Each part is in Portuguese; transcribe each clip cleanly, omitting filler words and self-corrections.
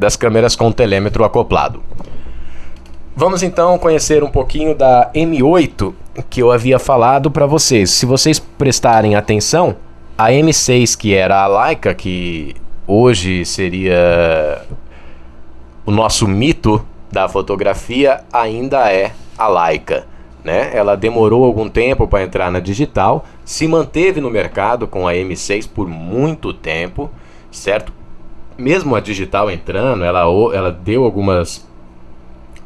das câmeras com telêmetro acoplado. Vamos então conhecer um pouquinho da M8 que eu havia falado para vocês. Se vocês prestarem atenção, a M6, que era a Leica, que hoje seria o nosso mito da fotografia, ainda é a Leica, né? Ela demorou algum tempo para entrar na digital, se manteve no mercado com a M6 por muito tempo, certo? Mesmo a digital entrando, ela deu algumas,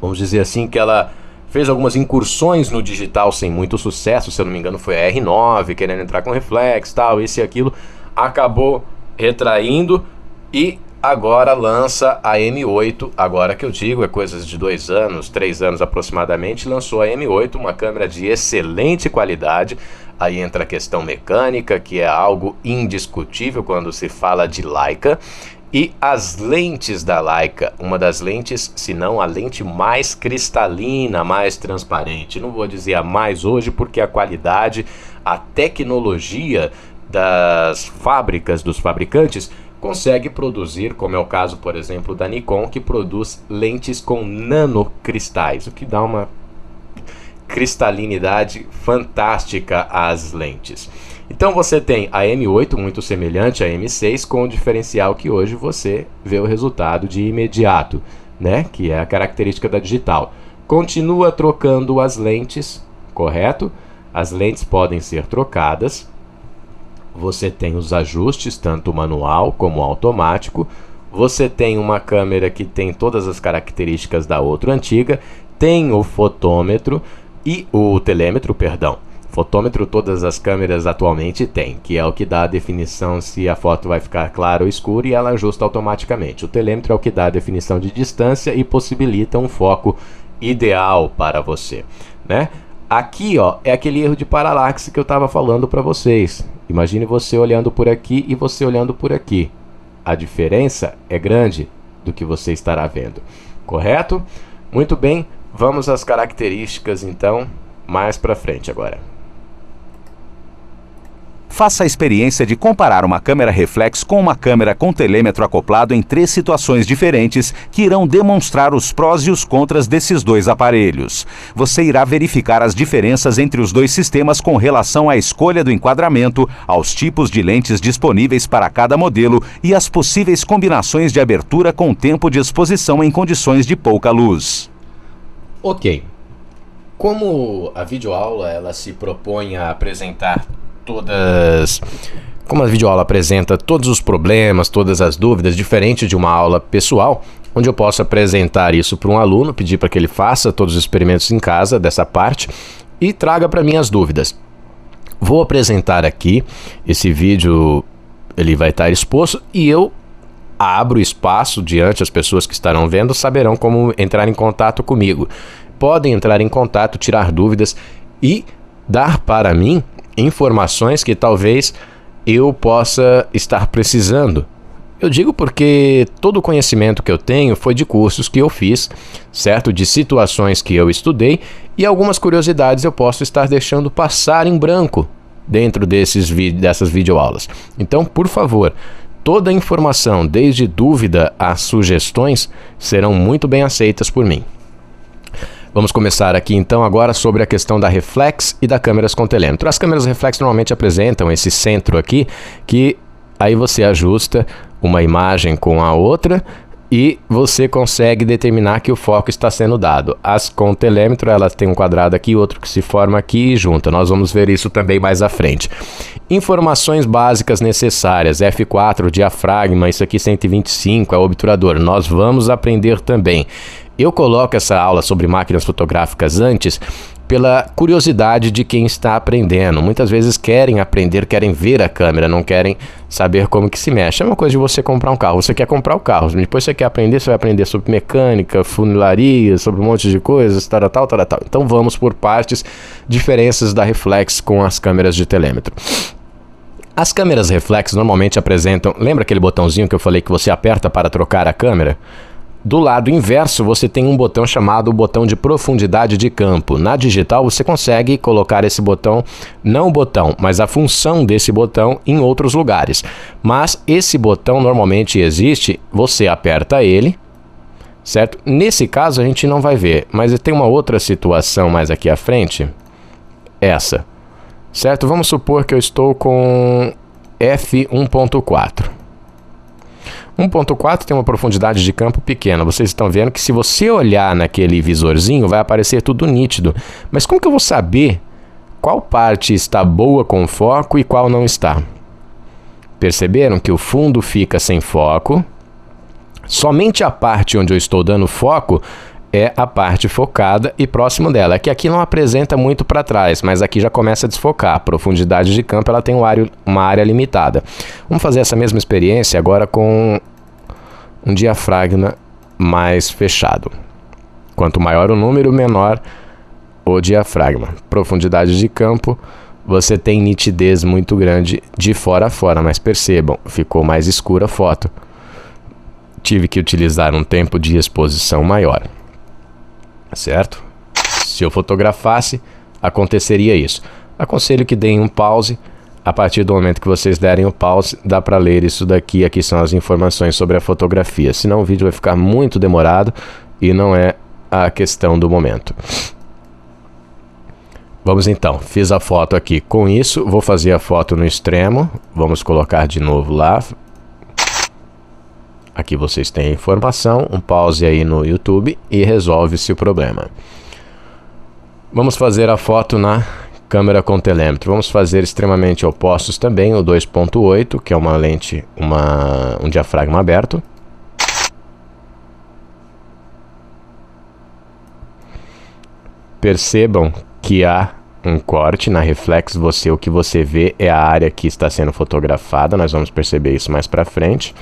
vamos dizer assim, que ela fez algumas incursões no digital sem muito sucesso. Se eu não me engano foi a R9, querendo entrar com reflex, tal, isso e aquilo, acabou retraindo e agora lança a M8. Agora que eu digo, é coisas de 2 anos, 3 anos aproximadamente, lançou a M8, uma câmera de excelente qualidade. Aí entra a questão mecânica, que é algo indiscutível quando se fala de Leica. E as lentes da Leica, uma das lentes, se não a lente mais cristalina, mais transparente. Não vou dizer a mais hoje, porque a qualidade, a tecnologia das fábricas, dos fabricantes, consegue produzir, como é o caso, por exemplo, da Nikon, que produz lentes com nanocristais, o que dá uma cristalinidade fantástica às lentes. Então você tem a M8 muito semelhante à M6, com o diferencial que hoje você vê o resultado de imediato, né? Que é a característica da digital. Continua trocando as lentes, correto? As lentes podem ser trocadas. Você tem os ajustes, tanto manual como automático. Você tem uma câmera que tem todas as características da outra antiga. Tem o fotômetro e o telêmetro, perdão. Fotômetro todas as câmeras atualmente têm, que é o que dá a definição se a foto vai ficar clara ou escura, e ela ajusta automaticamente. O telêmetro é o que dá a definição de distância e possibilita um foco ideal para você, né? Aqui, ó, é aquele erro de paralaxe que eu estava falando para vocês. Imagine você olhando por aqui e você olhando por aqui. A diferença é grande do que você estará vendo, correto? Muito bem, vamos às características então, mais para frente agora. Faça a experiência de comparar uma câmera reflex com uma câmera com telêmetro acoplado em 3 situações diferentes que irão demonstrar os prós e os contras desses 2 aparelhos. Você irá verificar as diferenças entre os 2 sistemas com relação à escolha do enquadramento, aos tipos de lentes disponíveis para cada modelo e às possíveis combinações de abertura com tempo de exposição em condições de pouca luz. Ok. Como a videoaula ela se propõe a apresentar como a videoaula apresenta todos os problemas, todas as dúvidas, diferente de uma aula pessoal, onde eu posso apresentar isso para um aluno, pedir para que ele faça todos os experimentos em casa dessa parte e traga para mim as dúvidas. Vou apresentar aqui, esse vídeo ele vai estar exposto e eu abro espaço diante, as pessoas que estarão vendo saberão como entrar em contato comigo. Podem entrar em contato, tirar dúvidas e dar para mim informações que talvez eu possa estar precisando. Eu digo porque todo o conhecimento que eu tenho foi de cursos que eu fiz, certo? De situações que eu estudei, e algumas curiosidades eu posso estar deixando passar em branco dentro dessas videoaulas. Então, por favor, toda a informação, desde dúvida a sugestões, serão muito bem aceitas por mim. Vamos começar aqui então agora sobre a questão da reflex e da câmeras com telêmetro. As câmeras reflex normalmente apresentam esse centro aqui, que aí você ajusta uma imagem com a outra e você consegue determinar que o foco está sendo dado. As com telêmetro, elas têm um quadrado aqui, outro que se forma aqui e junta. Nós vamos ver isso também mais à frente. Informações básicas necessárias: F4, diafragma, isso aqui 125, é o obturador. Nós vamos aprender também. Eu coloco essa aula sobre máquinas fotográficas antes pela curiosidade de quem está aprendendo. Muitas vezes querem aprender, querem ver a câmera, não querem saber como que se mexe. É uma coisa de você comprar um carro. Você quer comprar o carro, depois você quer aprender, você vai aprender sobre mecânica, funilaria, sobre um monte de coisas, tal. Então vamos por partes, diferenças da reflex com as câmeras de telêmetro. As câmeras reflex normalmente apresentam... Lembra aquele botãozinho que eu falei que você aperta para trocar a câmera? Do lado inverso, você tem um botão chamado botão de profundidade de campo. Na digital, você consegue colocar esse botão, não o botão, mas a função desse botão em outros lugares. Mas esse botão normalmente existe, você aperta ele, certo? Nesse caso a gente não vai ver, mas tem uma outra situação mais aqui à frente, essa, certo? Vamos supor que eu estou com f1.4. 1.4 tem uma profundidade de campo pequena. Vocês estão vendo que se você olhar naquele visorzinho, vai aparecer tudo nítido. Mas como que eu vou saber qual parte está boa com foco e qual não está? Perceberam que o fundo fica sem foco? Somente a parte onde eu estou dando foco é a parte focada e próximo dela. É que aqui não apresenta muito para trás, mas aqui já começa a desfocar. A profundidade de campo ela tem uma área limitada. Vamos fazer essa mesma experiência agora com um diafragma mais fechado. Quanto maior o número, menor o diafragma. Profundidade de campo, você tem nitidez muito grande de fora a fora, mas percebam, ficou mais escura a foto. Tive que utilizar um tempo de exposição maior. Certo? Se eu fotografasse, aconteceria isso. Aconselho que deem um pause. A partir do momento que vocês derem o pause, dá para ler isso daqui. Aqui são as informações sobre a fotografia. Senão o vídeo vai ficar muito demorado e não é a questão do momento. Vamos então, fiz a foto aqui com isso. Vou fazer a foto no extremo. Vamos colocar de novo lá. Aqui vocês têm a informação, um pause aí no YouTube e resolve-se o problema. Vamos fazer a foto na câmera com telêmetro. Vamos fazer extremamente opostos também, o 2.8, que é uma lente, um diafragma aberto. Percebam que há um corte na reflex, o que você vê é a área que está sendo fotografada, nós vamos perceber isso mais para frente.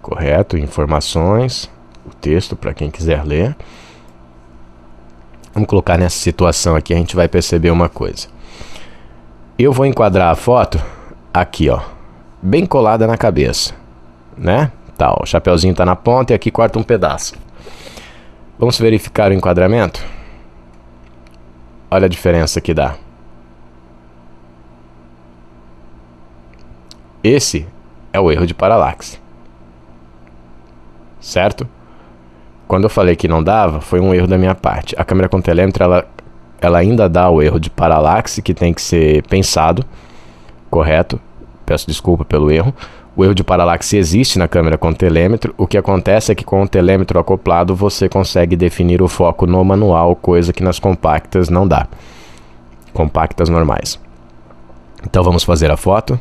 Correto, informações, o texto para quem quiser ler. Vamos colocar nessa situação aqui, a gente vai perceber uma coisa. Eu vou enquadrar a foto aqui, ó, bem colada na cabeça, né? Tá, ó, o chapeuzinho tá na ponta e aqui corta um pedaço. Vamos verificar o enquadramento? Olha a diferença que dá. Esse é o erro de paralaxe. Certo? Quando eu falei que não dava, foi um erro da minha parte. A câmera com telêmetro, ela ainda dá o erro de paralaxe, que tem que ser pensado. Correto? Peço desculpa pelo erro. O erro de paralaxe existe na câmera com telêmetro. O que acontece é que com o telêmetro acoplado, você consegue definir o foco no manual, coisa que nas compactas não dá. Compactas normais. Então vamos fazer a foto.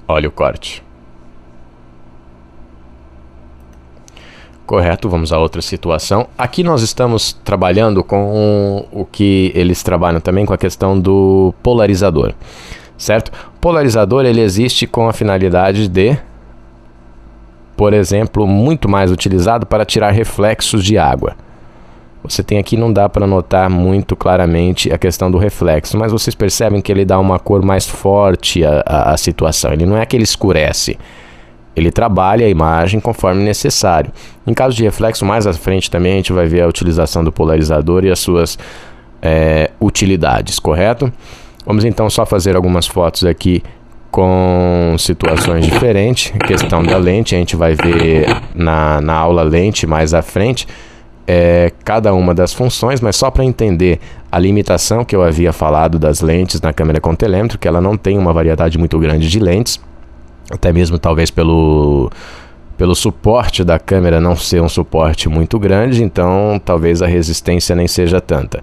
Olha o corte. Correto, vamos a outra situação. Aqui nós estamos trabalhando com o que eles trabalham também com a questão do polarizador. Certo? O polarizador ele existe com a finalidade de, por exemplo, muito mais utilizado para tirar reflexos de água. Você tem aqui, não dá para notar muito claramente a questão do reflexo, mas vocês percebem que ele dá uma cor mais forte à situação. Ele não é que ele escurece, ele trabalha a imagem conforme necessário. Em caso de reflexo, mais à frente também a gente vai ver a utilização do polarizador e as suas utilidades, correto? Vamos então só fazer algumas fotos aqui com situações diferentes. A questão da lente, a gente vai ver na aula lente mais à frente. Cada uma das funções, mas só para entender a limitação que eu havia falado das lentes na câmera com telêmetro, que ela não tem uma variedade muito grande de lentes, até mesmo talvez pelo suporte da câmera não ser um suporte muito grande, então talvez a resistência nem seja tanta.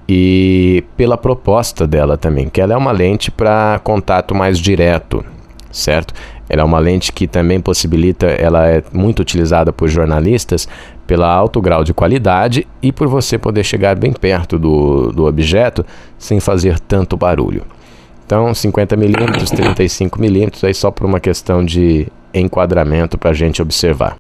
E pela proposta dela também, que ela é uma lente para contato mais direto, certo? Ela é uma lente que também possibilita, ela é muito utilizada por jornalistas pelo alto grau de qualidade e por você poder chegar bem perto do objeto sem fazer tanto barulho. Então 50mm, 35mm, aí só por uma questão de enquadramento para a gente observar.